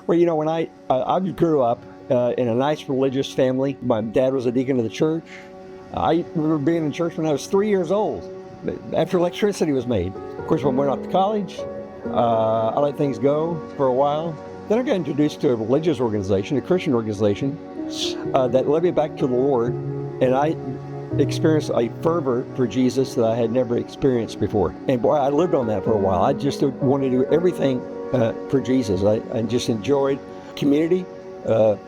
Well, when I grew up in a nice religious family. My dad was a deacon of the church. I remember being in church when I was 3 years old, after electricity was made. Of course, when I went off to college, I let things go for a while. Then I got introduced to a religious organization, a Christian organization, that led me back to the Lord, and I experienced a fervor for Jesus that I had never experienced before. And boy, I lived on that for a while. I just wanted to do everything for Jesus. I just enjoyed community,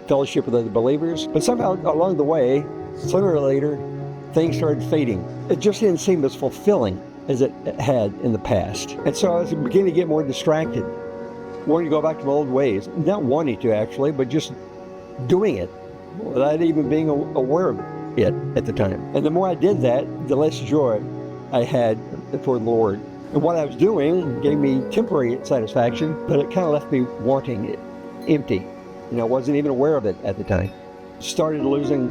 fellowship with other believers. But somehow along the way, sooner or later, things started fading. It just didn't seem as fulfilling as it had in the past. And so I was beginning to get more distracted, wanting to go back to my old ways. Not wanting to actually, but just doing it without even being aware of it at the time. And the more I did that, the less joy I had for the Lord. And what I was doing gave me temporary satisfaction, but it kind of left me wanting it, empty. I wasn't even aware of it at the time. Started losing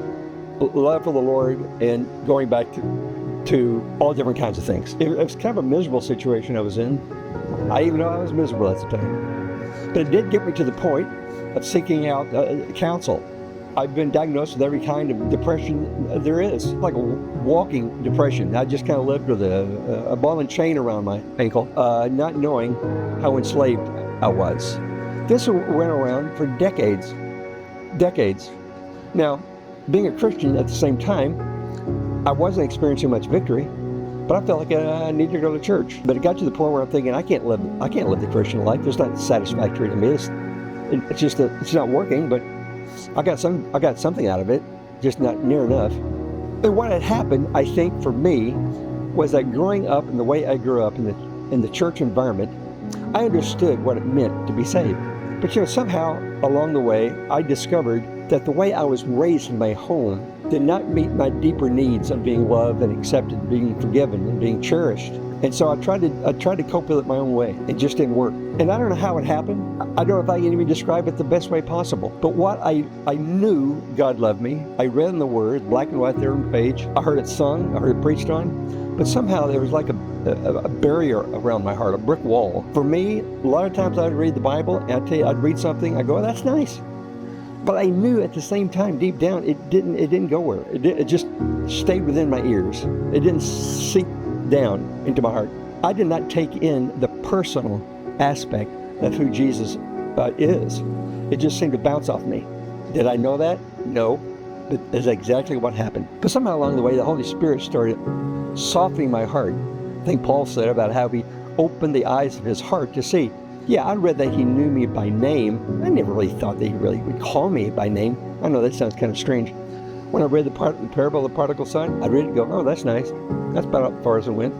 love for the Lord and going back to all different kinds of things. It was kind of a miserable situation I was in. I even know I was miserable at the time. But it did get me to the point of seeking out counsel. I've been diagnosed with every kind of depression there is, like a walking depression. I just kind of lived with a ball and chain around my ankle, not knowing how enslaved I was. This went around for decades. Now, being a Christian at the same time, I wasn't experiencing much victory, but I felt like I needed to go to church. But it got to the point where I'm thinking, I can't live the Christian life. It's not satisfactory to me. It's not working, but I got something out of it, just not near enough. And what had happened, I think, for me, was that growing up and the way I grew up in the church environment, I understood what it meant to be saved. But somehow along the way, I discovered that the way I was raised in my home did not meet my deeper needs of being loved and accepted, being forgiven and being cherished. And so I tried to cope with it my own way. It just didn't work. And I don't know how it happened. I don't know if I can even describe it the best way possible. But what I knew God loved me. I read in the Word, black and white there on the page. I heard it sung, I heard it preached on. But somehow there was like a barrier around my heart, a brick wall. For me, a lot of times I'd read the Bible, and I'd read something, I'd go, oh, that's nice. But I knew at the same time, deep down, it didn't go where. It just stayed within my ears. It didn't seep down into my heart. I did not take in the personal aspect of who Jesus is. It just seemed to bounce off me. Did I know that? No. But that's exactly what happened. But somehow along the way, the Holy Spirit started softening my heart. I think Paul said about how he opened the eyes of his heart to see. Yeah, I read that he knew me by name. I never really thought that he really would call me by name. I know that sounds kind of strange. When I read the parable of the prodigal son, I'd read it and go, oh, that's nice. That's about as far as it went.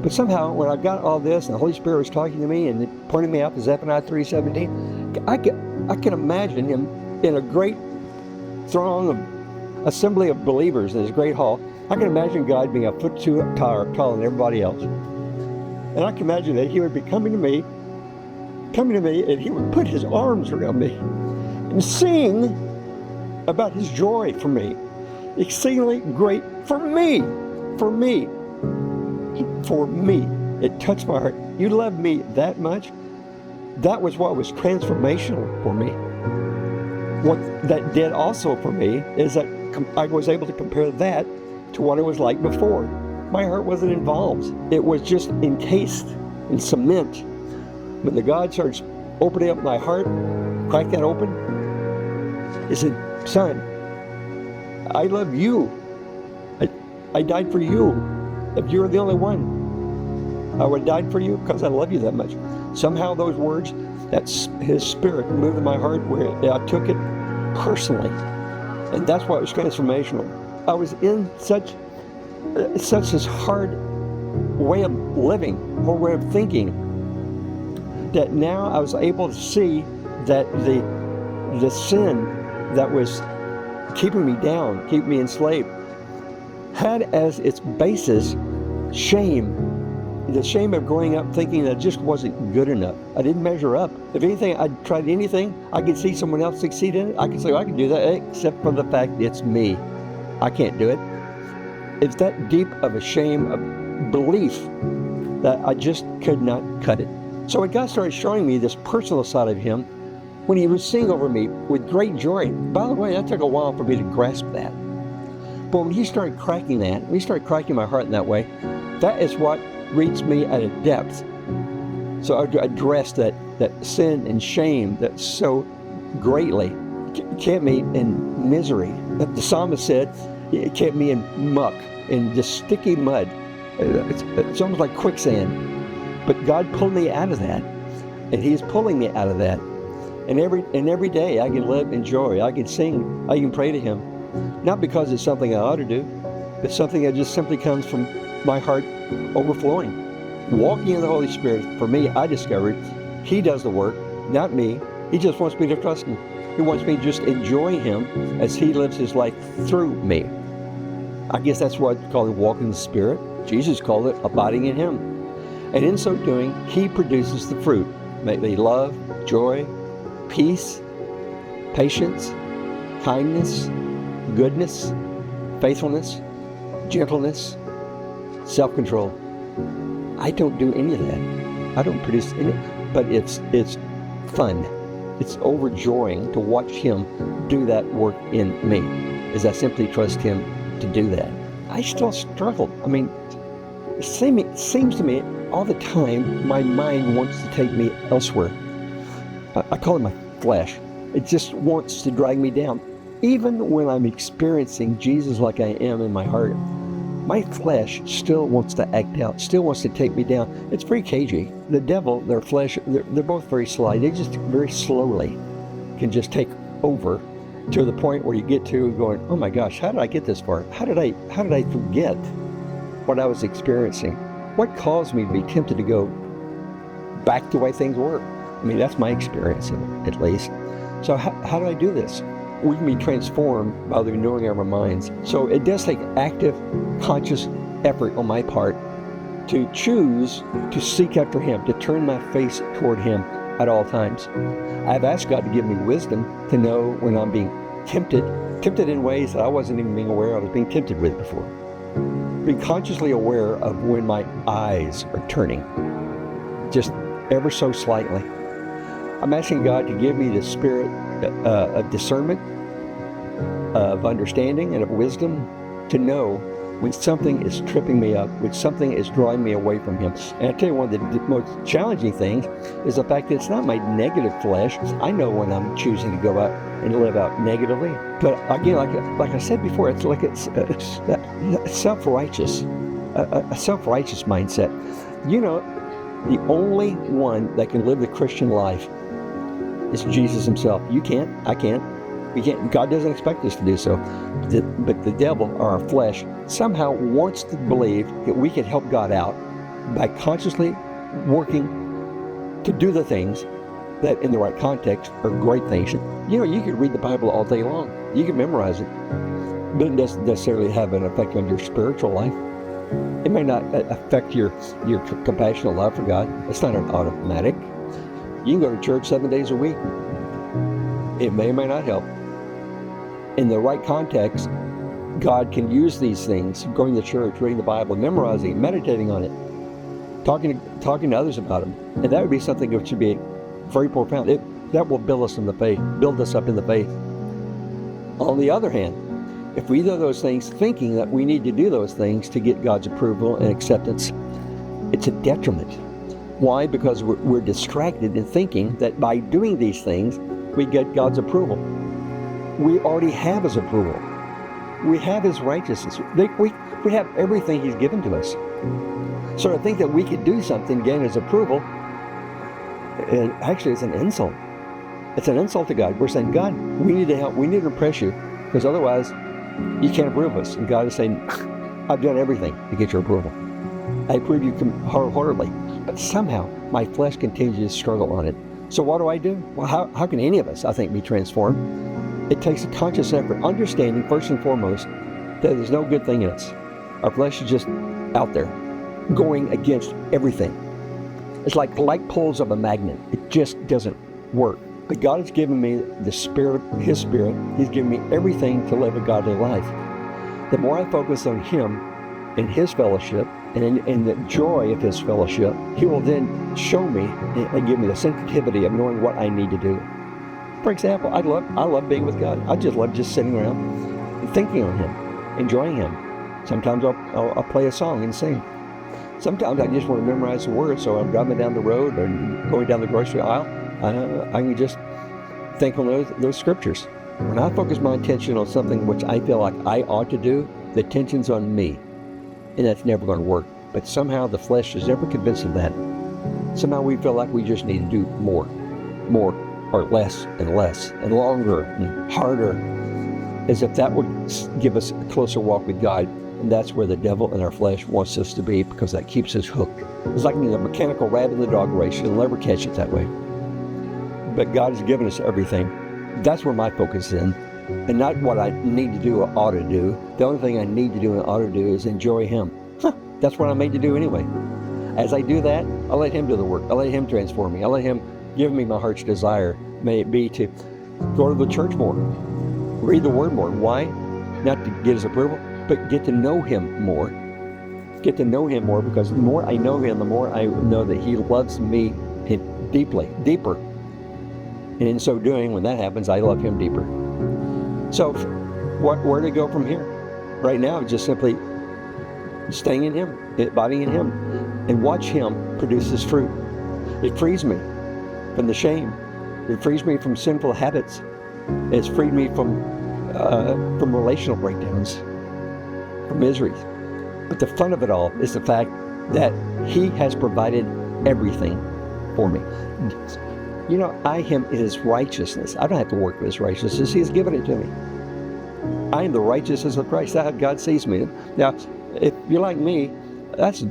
But somehow, when I got all this, and the Holy Spirit was talking to me and pointing me out to Zephaniah 3:17, I can imagine him in a great throng of assembly of believers in this great hall. I can imagine God being a foot too taller than everybody else. And I can imagine that he would be coming to me, and he would put his arms around me and sing about his joy for me. Exceedingly great for me. It touched my heart. You love me that much? That was what was transformational for me. What that did also for me is that I was able to compare that to what it was like before. My heart wasn't involved. It was just encased in cement. When the God starts opening up my heart, crack that open, he said, son, I love you. I died for you. If you're the only one, I would have died for you because I love you that much. Somehow those words, that's his spirit moved in my heart where I took it personally. And that's why it was transformational. I was in such this hard way of living, or way of thinking, that now I was able to see that the sin that was keeping me down, keeping me enslaved, had as its basis shame. The shame of growing up thinking that it just wasn't good enough. I didn't measure up. If anything, I tried anything, I could see someone else succeed in it. I could say, well, I can do that, except for the fact it's me. I can't do it. It's that deep of a shame of belief that I just could not cut it. So when God started showing me this personal side of him, when he would sing over me with great joy. By the way, that took a while for me to grasp that. But when he started cracking that, when he started cracking my heart in that way, that is what reached me at a depth. So I addressed that sin and shame that so greatly kept me in misery. The psalmist said it kept me in muck, in just sticky mud. It's almost like quicksand. But God pulled me out of that, and He's pulling me out of that. And every day I can live in joy. I can sing. I can pray to Him. Not because it's something I ought to do, but something that just simply comes from my heart overflowing. Walking in the Holy Spirit, for me, I discovered He does the work, not me. He just wants me to trust Him. He wants me to just enjoy Him as He lives His life through me. I guess that's what I call it, walking in the Spirit. Jesus called it abiding in Him. And in so doing, He produces the fruit, mainly love, joy, peace, patience, kindness, goodness, faithfulness, gentleness, self-control. I don't do any of that. I don't produce any, but it's fun. It's overjoying to watch Him do that work in me, as I simply trust Him to do that. I still struggle. I mean, it seems to me all the time my mind wants to take me elsewhere. I call it my flesh. It just wants to drag me down. Even when I'm experiencing Jesus like I am in my heart, my flesh still wants to act out, still wants to take me down. It's pretty cagey. The devil, their flesh, they're both very sly. They just very slowly can just take over to the point where you get to going, oh my gosh, how did I get this far? How did I forget what I was experiencing? What caused me to be tempted to go back the way things were? I mean, that's my experience, at least. So how do I do this? We can be transformed by the renewing of our minds. So it does take active, conscious effort on my part to choose to seek after Him, to turn my face toward Him at all times. I've asked God to give me wisdom to know when I'm being tempted in ways that I wasn't even being aware I was being tempted with before. Being consciously aware of when my eyes are turning, just ever so slightly. I'm asking God to give me the spirit of discernment, of understanding, and of wisdom to know when something is tripping me up, when something is drawing me away from Him. And I tell you, one of the most challenging things is the fact that it's not my negative flesh. I know when I'm choosing to go out and live out negatively. But again, like I said before, it's like it's self-righteous, a self-righteous mindset. You know, the only one that can live the Christian life is Jesus Himself. You can't, I can't, we can't. God doesn't expect us to do so. But the devil, or our flesh, somehow wants to believe that we can help God out by consciously working to do the things that in the right context are great things. You know, you could read the Bible all day long. You can memorize it, but it doesn't necessarily have an effect on your spiritual life. It may not affect your compassionate love for God. It's not an automatic. You can go to church 7 days a week. It may or may not help. In the right context, God can use these things, going to church, reading the Bible, memorizing, meditating on it, talking to others about them. And that would be something which should be very profound. That will build us up in the faith. On the other hand, if we do those things thinking that we need to do those things to get God's approval and acceptance, it's a detriment. Why? Because we're distracted in thinking that by doing these things, we get God's approval. We already have His approval. We have His righteousness. We have everything He's given to us. So to think that we could do something to gain His approval, actually it's an insult. It's an insult to God. We're saying, God, we need to help. We need to impress you, because otherwise you can't approve us. And God is saying, I've done everything to get your approval. I approve you wholeheartedly. But somehow my flesh continues to struggle on it. So what do? Well, how can any of us, I think, be transformed? It takes a conscious effort, understanding first and foremost that there's no good thing in us. Our flesh is just out there, going against everything. It's like poles of a magnet. It just doesn't work. But God has given me the Spirit, His Spirit. He's given me everything to live a godly life. The more I focus on Him and His fellowship and in the joy of His fellowship, He will then show me and give me the sensitivity of knowing what I need to do. For example, I love being with God. I just love just sitting around and thinking on Him, enjoying Him. Sometimes I'll play a song and sing. Sometimes I just want to memorize the words, so I'm driving down the road or going down the grocery aisle. I can just think on those scriptures. When I focus my attention on something which I feel like I ought to do, the attention's on me, and that's never going to work. But somehow the flesh is never convinced of that. Somehow we feel like we just need to do more, or less, and longer, and harder, as if that would give us a closer walk with God. And that's where the devil and our flesh wants us to be, because that keeps us hooked. It's like the mechanical rabbit in the dog race. You'll never catch it that way. But God has given us everything. That's where my focus is in, and not what I need to do or ought to do. The only thing I need to do and ought to do is enjoy Him. That's what I'm made to do anyway. As I do that, I'll let Him do the work. I'll let Him transform me. I'll let Him give me my heart's desire. May it be to go to the church more, read the Word more. Why? Not to get His approval, but get to know Him more. Get to know Him more, because the more I know Him, the more I know that He loves me deeper. And in so doing, when that happens, I love Him deeper. So where to go from here? Right now, just simply staying in Him, abiding in Him, and watch Him produce His fruit. It frees me from the shame. It frees me from sinful habits. It's freed me from relational breakdowns, from miseries. But the fun of it all is the fact that He has provided everything for me. You know, Him is righteousness. I don't have to work for His righteousness. He has given it to me. I am the righteousness of Christ. That's how God sees me. Now, if you're like me, that's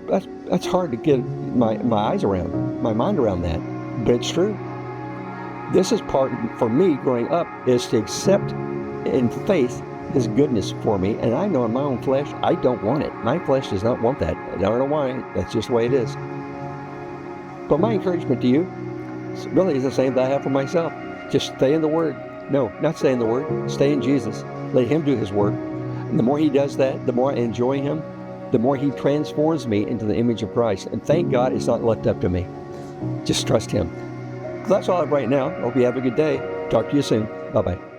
hard to get my eyes around, my mind around that. But it's true. This is part, for me, growing up, is to accept in faith His goodness for me. And I know in my own flesh, I don't want it. My flesh does not want that. I don't know why. That's just the way it is. But my encouragement to you really is the same that I have for myself. Just stay in the Word. No, not stay in the Word. Stay in Jesus. Let Him do His work. And the more He does that, the more I enjoy Him, the more He transforms me into the image of Christ. And thank God it's not left up to me. Just trust Him. That's all I have right now. Hope you have a good day. Talk to you soon. Bye-bye.